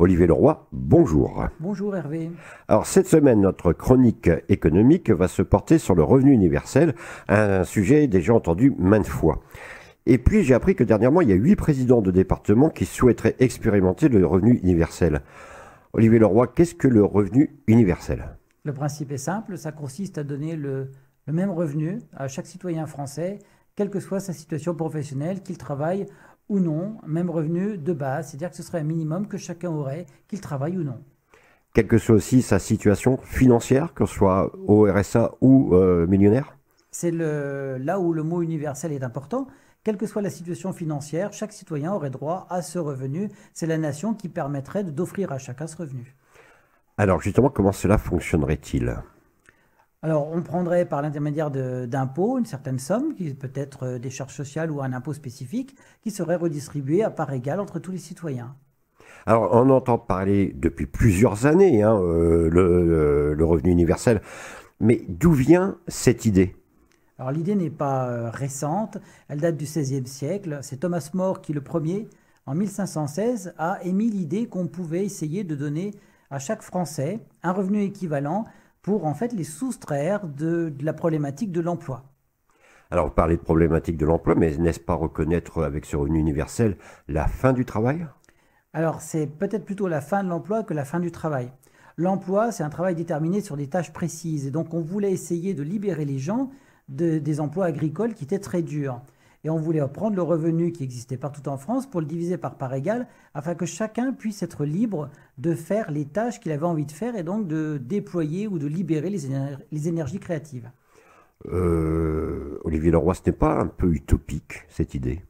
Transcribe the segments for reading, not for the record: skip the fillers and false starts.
Olivier Leroy, bonjour. Bonjour Hervé. Alors cette semaine, notre chronique économique va se porter sur le revenu universel, un sujet déjà entendu maintes fois. Et puis j'ai appris que dernièrement, il y a 8 présidents de départements qui souhaiteraient expérimenter le revenu universel. Olivier Leroy, qu'est-ce que le revenu universel ? Le principe est simple, ça consiste à donner le même revenu à chaque citoyen français, quelle que soit sa situation professionnelle, qu'il travaille ou non, même revenu de base, c'est-à-dire que ce serait un minimum que chacun aurait, qu'il travaille ou non. Quelle que soit aussi sa situation financière, que ce soit au RSA ou millionnaire ? C'est là où le mot universel est important. Quelle que soit la situation financière, chaque citoyen aurait droit à ce revenu. C'est la nation qui permettrait d'offrir à chacun ce revenu. Alors justement, comment cela fonctionnerait-il ? Alors, on prendrait par l'intermédiaire d'impôts une certaine somme, qui peut être des charges sociales ou un impôt spécifique, qui serait redistribué à part égale entre tous les citoyens. Alors on entend parler depuis plusieurs années le revenu universel, mais d'où vient cette idée ? Alors, l'idée n'est pas récente, elle date du XVIe siècle. C'est Thomas More qui, le premier, en 1516, a émis l'idée qu'on pouvait essayer de donner à chaque Français un revenu équivalent pour en fait les soustraire de la problématique de l'emploi. Alors vous parlez de problématique de l'emploi, mais n'est-ce pas reconnaître avec ce revenu universel la fin du travail ? Alors c'est peut-être plutôt la fin de l'emploi que la fin du travail. L'emploi, c'est un travail déterminé sur des tâches précises et donc on voulait essayer de libérer les gens des emplois agricoles qui étaient très durs. Et on voulait prendre le revenu qui existait partout en France pour le diviser par part égale afin que chacun puisse être libre de faire les tâches qu'il avait envie de faire et donc de déployer ou de libérer les énergies créatives. Olivier Leroy, ce n'est pas un peu utopique cette idée ?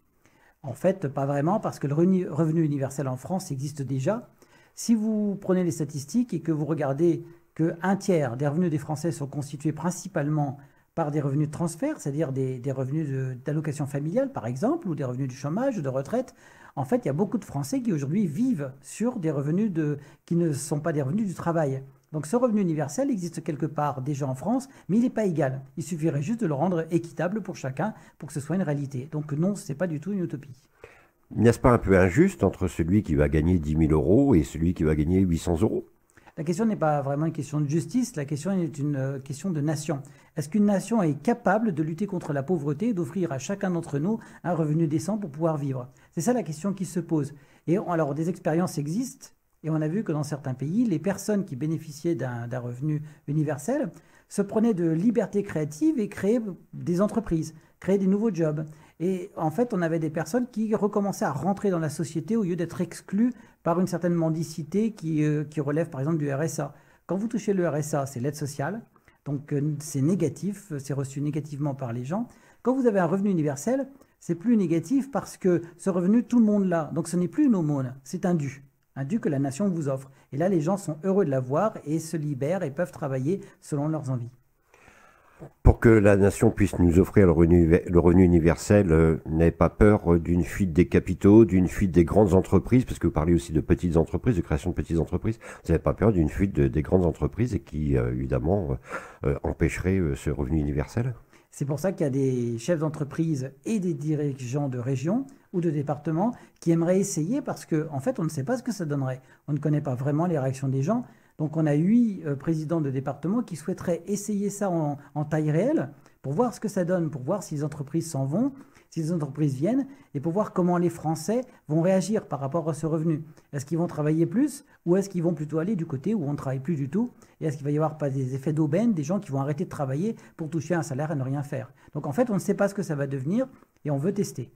En fait, pas vraiment parce que le revenu universel en France existe déjà. Si vous prenez les statistiques et que vous regardez qu'un tiers des revenus des Français sont constitués principalement par des revenus de transfert, c'est-à-dire des revenus d'allocation familiale par exemple, ou des revenus du chômage ou de retraite. En fait, il y a beaucoup de Français qui aujourd'hui vivent sur des revenus qui ne sont pas des revenus du travail. Donc ce revenu universel existe quelque part déjà en France, mais il n'est pas égal. Il suffirait juste de le rendre équitable pour chacun pour que ce soit une réalité. Donc non, ce n'est pas du tout une utopie. N'est-ce pas un peu injuste entre celui qui va gagner 10 000 euros et celui qui va gagner 800 euros ? La question n'est pas vraiment une question de justice, la question est une question de nation. Est-ce qu'une nation est capable de lutter contre la pauvreté et d'offrir à chacun d'entre nous un revenu décent pour pouvoir vivre ? C'est ça la question qui se pose. Et alors des expériences existent et on a vu que dans certains pays, les personnes qui bénéficiaient d'un revenu universel se prenaient de liberté créative et créaient des entreprises, créaient des nouveaux jobs. Et en fait, on avait des personnes qui recommençaient à rentrer dans la société au lieu d'être exclues par une certaine mendicité qui relève par exemple du RSA. Quand vous touchez le RSA, c'est l'aide sociale, donc c'est négatif, c'est reçu négativement par les gens. Quand vous avez un revenu universel, c'est plus négatif parce que ce revenu, tout le monde l'a. Donc ce n'est plus une aumône, c'est un dû que la nation vous offre. Et là, les gens sont heureux de l'avoir et se libèrent et peuvent travailler selon leurs envies. Pour que la nation puisse nous offrir le revenu universel, n'ayez pas peur d'une fuite des capitaux, d'une fuite des grandes entreprises, parce que vous parlez aussi de petites entreprises, de création de petites entreprises. Vous n'avez pas peur d'une fuite des grandes entreprises et qui, évidemment, empêcherait ce revenu universel ? C'est pour ça qu'il y a des chefs d'entreprise et des dirigeants de région ou de département qui aimeraient essayer parce qu'en fait, on ne sait pas ce que ça donnerait. On ne connaît pas vraiment les réactions des gens. Donc on a 8 présidents de département qui souhaiteraient essayer ça en taille réelle pour voir ce que ça donne, pour voir si les entreprises s'en vont, si les entreprises viennent et pour voir comment les Français vont réagir par rapport à ce revenu. Est-ce qu'ils vont travailler plus ou est-ce qu'ils vont plutôt aller du côté où on ne travaille plus du tout ? Et est-ce qu'il va y avoir pas des effets d'aubaine, des gens qui vont arrêter de travailler pour toucher un salaire et ne rien faire ? Donc en fait, on ne sait pas ce que ça va devenir et on veut tester.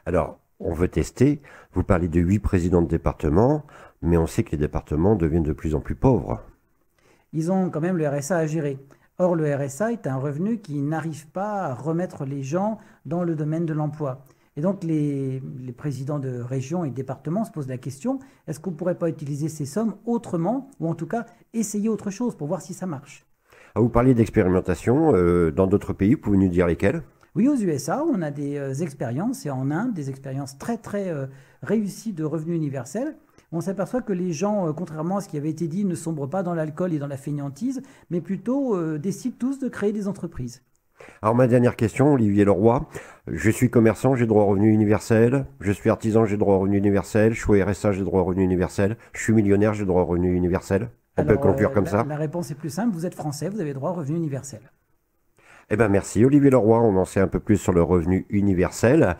Alors, on veut tester. Vous parlez de 8 présidents de département, mais on sait que les départements deviennent de plus en plus pauvres. Ils ont quand même le RSA à gérer. Or, le RSA est un revenu qui n'arrive pas à remettre les gens dans le domaine de l'emploi. Et donc, les présidents de région et de département se posent la question, est-ce qu'on ne pourrait pas utiliser ces sommes autrement, ou en tout cas essayer autre chose pour voir si ça marche ? Ah, vous parliez d'expérimentation dans d'autres pays, pouvez nous dire lesquels ? Oui, aux USA, on a des expériences, et en Inde, des expériences très très réussies de revenus universels. On s'aperçoit que les gens, contrairement à ce qui avait été dit, ne sombrent pas dans l'alcool et dans la fainéantise, mais plutôt décident tous de créer des entreprises. Alors ma dernière question, Olivier Leroy. Je suis commerçant, j'ai droit au revenu universel. Je suis artisan, j'ai droit au revenu universel. Je suis au RSA, j'ai droit au revenu universel. Je suis millionnaire, j'ai droit au revenu universel. On peut Alors, conclure comme ça? la réponse est plus simple. Vous êtes français, vous avez droit au revenu universel. Eh ben merci Olivier Leroy, on en sait un peu plus sur le revenu universel.